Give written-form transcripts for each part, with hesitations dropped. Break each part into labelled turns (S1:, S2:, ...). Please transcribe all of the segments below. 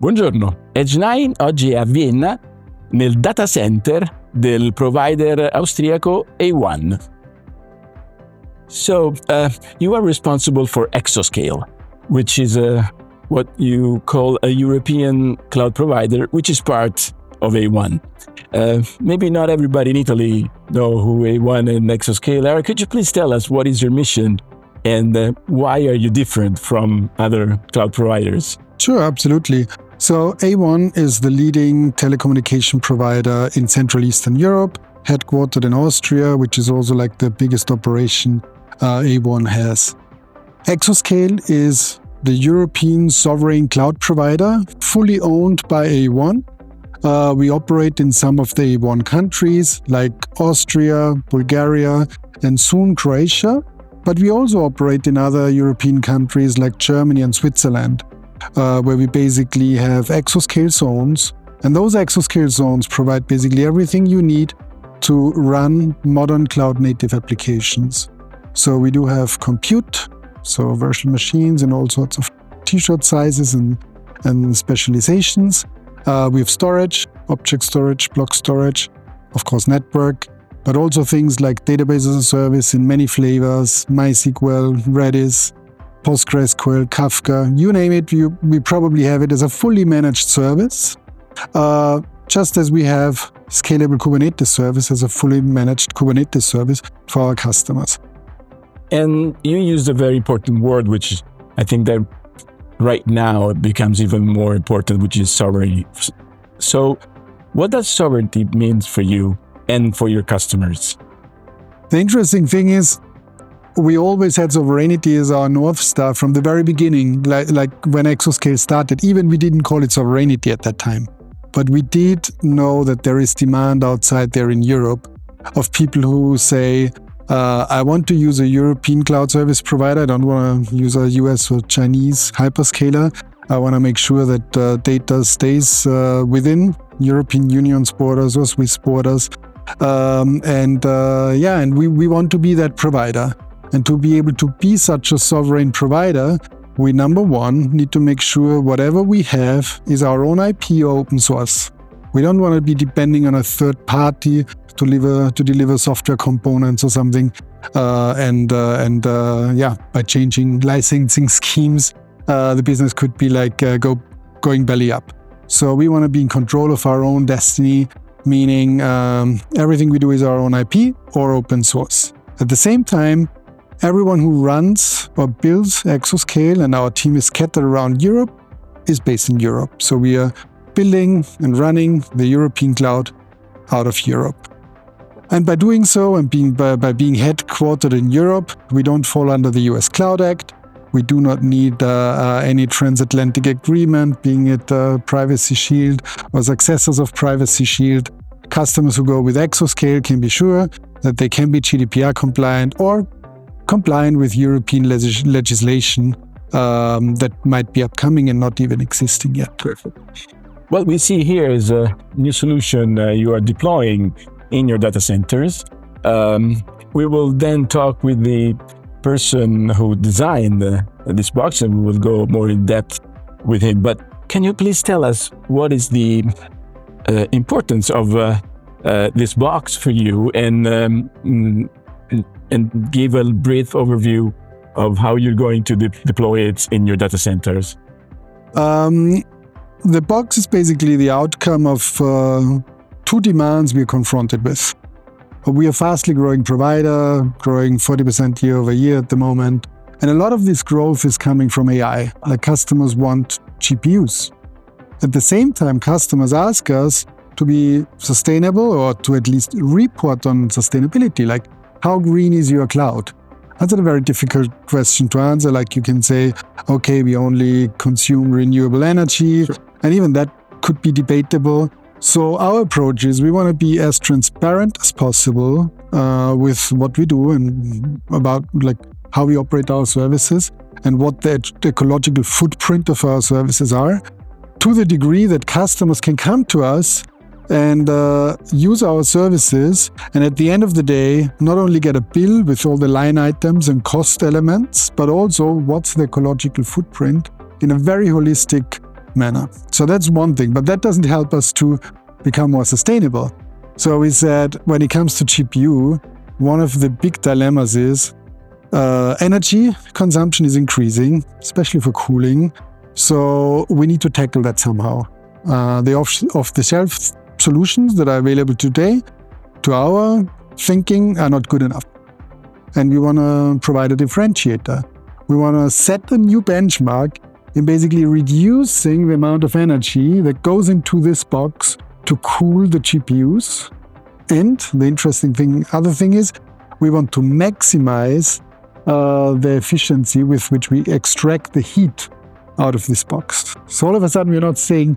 S1: Buongiorno, Edge9 oggi è a Vienna nel data center del provider austriaco A1. So, you are responsible for Exoscale, which is what you call a European cloud provider, which is part of A1. Maybe not everybody in Italy know who A1 and Exoscale are. Could you please tell us what is your mission and why are you different from other cloud providers?
S2: Sure, absolutely. So A1 is the leading telecommunication provider in Central Eastern Europe, headquartered in Austria, which is also like the biggest operation A1 has. Exoscale is the European sovereign cloud provider, fully owned by A1. We operate in some of the A1 countries like Austria, Bulgaria, and soon Croatia. But we also operate in other European countries like Germany and Switzerland, where we basically have Exoscale zones. And those Exoscale zones provide basically everything you need to run modern cloud-native applications. So we do have compute, so virtual machines and all sorts of t-shirt sizes and specializations. We have storage, object storage, block storage, of course network, but also things like database as a service in many flavors, MySQL, Redis, PostgreSQL, Kafka, you name it, we probably have it as a fully managed service, just as we have scalable Kubernetes service as a fully managed Kubernetes service for our customers.
S1: And you used a very important word, which I think that right now it becomes even more important, which is sovereignty. So what does sovereignty mean for you and for your customers?
S2: The interesting thing is, we always had sovereignty as our North Star from the very beginning, like when Exoscale started. Even we didn't call it sovereignty at that time. But we did know that there is demand outside there in Europe of people who say, I want to use a European cloud service provider. I don't want to use a US or Chinese hyperscaler. I want to make sure that data stays within European Union's borders or Swiss borders. And we want to be that provider. And to be able to be such a sovereign provider, we, number one, need to make sure whatever we have is our own IP or open source. We don't want to be depending on a third party to deliver software components or something. By changing licensing schemes, the business could be like going belly up. So we want to be in control of our own destiny, meaning everything we do is our own IP or open source. At the same time, everyone who runs or builds Exoscale, and our team is scattered around Europe, is based in Europe. So we are building and running the European cloud out of Europe. And by doing so, and by being headquartered in Europe, we don't fall under the US Cloud Act. We do not need any transatlantic agreement, being it Privacy Shield or successors of Privacy Shield. Customers who go with Exoscale can be sure that they can be GDPR compliant or compliant with European legislation that might be upcoming and not even existing yet.
S1: Perfect. What we see here is a new solution you are deploying in your data centers. We will then talk with the person who designed this box, and we will go more in depth with him. But can you please tell us what is the importance of this box for you, and give a brief overview of how you're going to deploy it in your data centers?
S2: The box is basically the outcome of two demands we're confronted with. We are a fastly growing provider, growing 40% year over year at the moment. And a lot of this growth is coming from AI. Like, customers want GPUs. At the same time, customers ask us to be sustainable, or to at least report on sustainability. Like, how green is your cloud? That's a very difficult question to answer. Like, you can say, okay, we only consume renewable energy. Sure. And even that could be debatable. So our approach is we want to be as transparent as possible with what we do and about like how we operate our services and what the ecological footprint of our services are, to the degree that customers can come to us and use our services, and at the end of the day, not only get a bill with all the line items and cost elements, but also what's the ecological footprint in a very holistic manner. So that's one thing, but that doesn't help us to become more sustainable. So we said when it comes to GPU, one of the big dilemmas is energy consumption is increasing, especially for cooling. So we need to tackle that somehow. The off-the-shelf solutions that are available today, to our thinking, are not good enough. And we want to provide a differentiator. We want to set a new benchmark in basically reducing the amount of energy that goes into this box to cool the GPUs. And the other thing is, we want to maximize the efficiency with which we extract the heat out of this box. So all of a sudden, we're not saying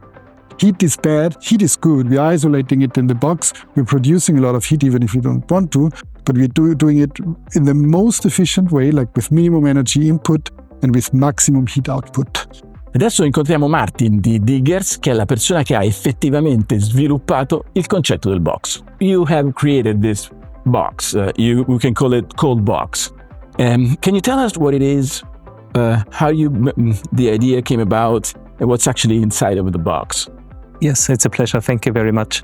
S2: heat is bad, heat is good. We're isolating it in the box. We're producing a lot of heat even if we don't want to, but we're doing it in the most efficient way, like with minimum energy input and with maximum heat output.
S1: Adesso incontriamo Martin di Diggers, che è la persona che ha effettivamente sviluppato il concetto del box. You have created this box. We can call it cold box. Can you tell us what it is, how the idea came about, and what's actually inside of the box?
S3: Yes, it's a pleasure. Thank you very much.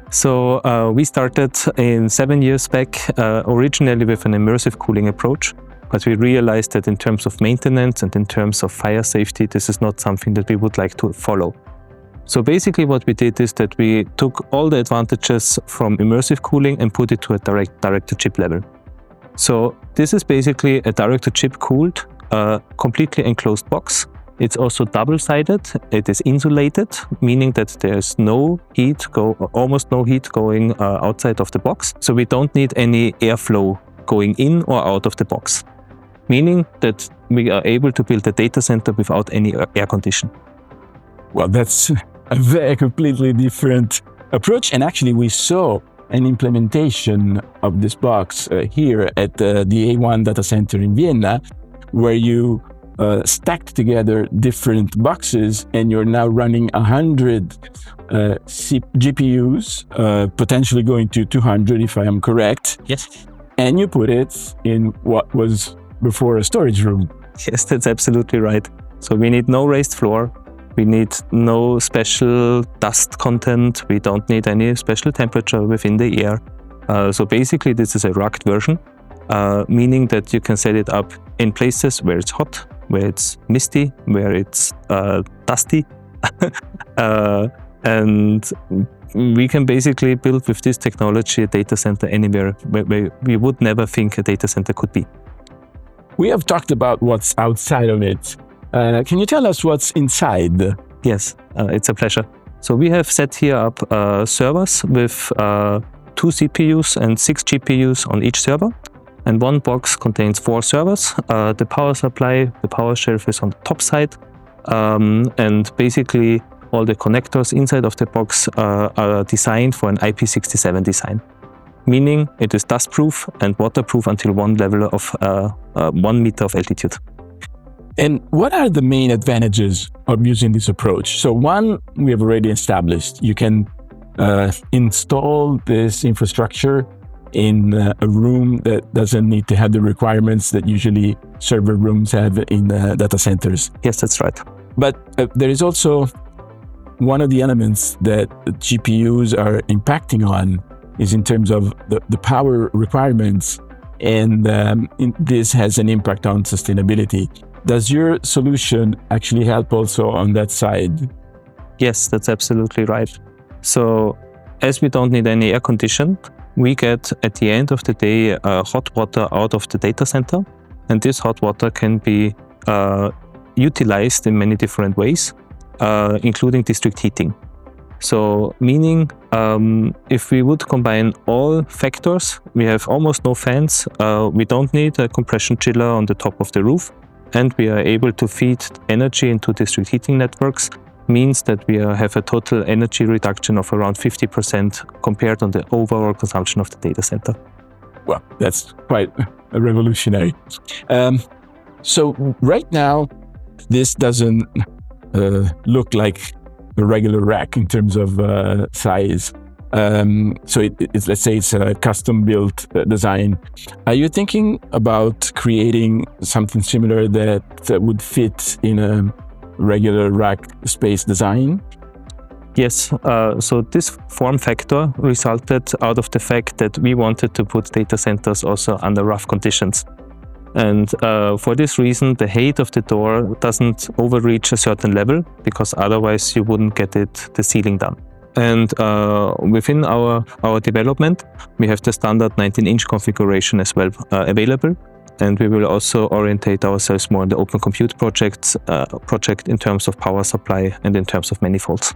S3: So we started 7 years back, originally with an immersive cooling approach. But we realized that in terms of maintenance and in terms of fire safety, this is not something that we would like to follow. So basically what we did is that we took all the advantages from immersive cooling and put it to a direct-to-chip level. So this is basically a direct-to-chip cooled, completely enclosed box. It's also double-sided. It is insulated, meaning that there's no heat, almost no heat going outside of the box. So we don't need any airflow going in or out of the box, meaning that we are able to build a data center without any air condition.
S1: Well, that's a very completely different approach. And actually, we saw an implementation of this box here at the A1 data center in Vienna, where you stacked together different boxes and you're now running 100 GPUs, potentially going to 200 if I am correct.
S3: Yes.
S1: And you put it in what was before a storage room.
S3: Yes, that's absolutely right. So we need no raised floor. We need no special dust content. We don't need any special temperature within the air. So basically this is a rugged version, meaning that you can set it up in places where it's hot, where it's misty, where it's dusty. And we can basically build with this technology a data center anywhere where we would never think a data center could be.
S1: We have talked about what's outside of it. Can you tell us what's inside?
S3: Yes, it's a pleasure. So we have set here up servers with 2 CPUs and 6 GPUs on each server. And one box contains 4 servers. The power supply, the power shelf is on the top side. And basically all the connectors inside of the box are designed for an IP67 design, meaning it is dust-proof and waterproof until one level of 1 meter of altitude.
S1: And what are the main advantages of using this approach? So one, we have already established. You can install this infrastructure in a room that doesn't need to have the requirements that usually server rooms have in data centers.
S3: Yes, that's right.
S1: But there is also one of the elements that the GPUs are impacting on is in terms of the power requirements, and this has an impact on sustainability. Does your solution actually help also on that side?
S3: Yes, that's absolutely right. So as we don't need any air condition, we get at the end of the day hot water out of the data center, and this hot water can be utilized in many different ways, including district heating. So meaning if we would combine all factors, we have almost no fans, we don't need a compression chiller on the top of the roof, and we are able to feed energy into district heating networks, means that we have a total energy reduction of around 50% compared on the overall consumption of the data center.
S1: Well, that's quite revolutionary. So right now, this doesn't look like a regular rack in terms of size. So it's, let's say it's a custom-built design. Are you thinking about creating something similar that would fit in regular rack space design?
S3: Yes, so this form factor resulted out of the fact that we wanted to put data centers also under rough conditions. And for this reason, the height of the door doesn't overreach a certain level, because otherwise you wouldn't get the ceiling done. And within our development, we have the standard 19-inch configuration as well available. And we will also orientate ourselves more on the Open Compute project in terms of power supply and in terms of manifolds.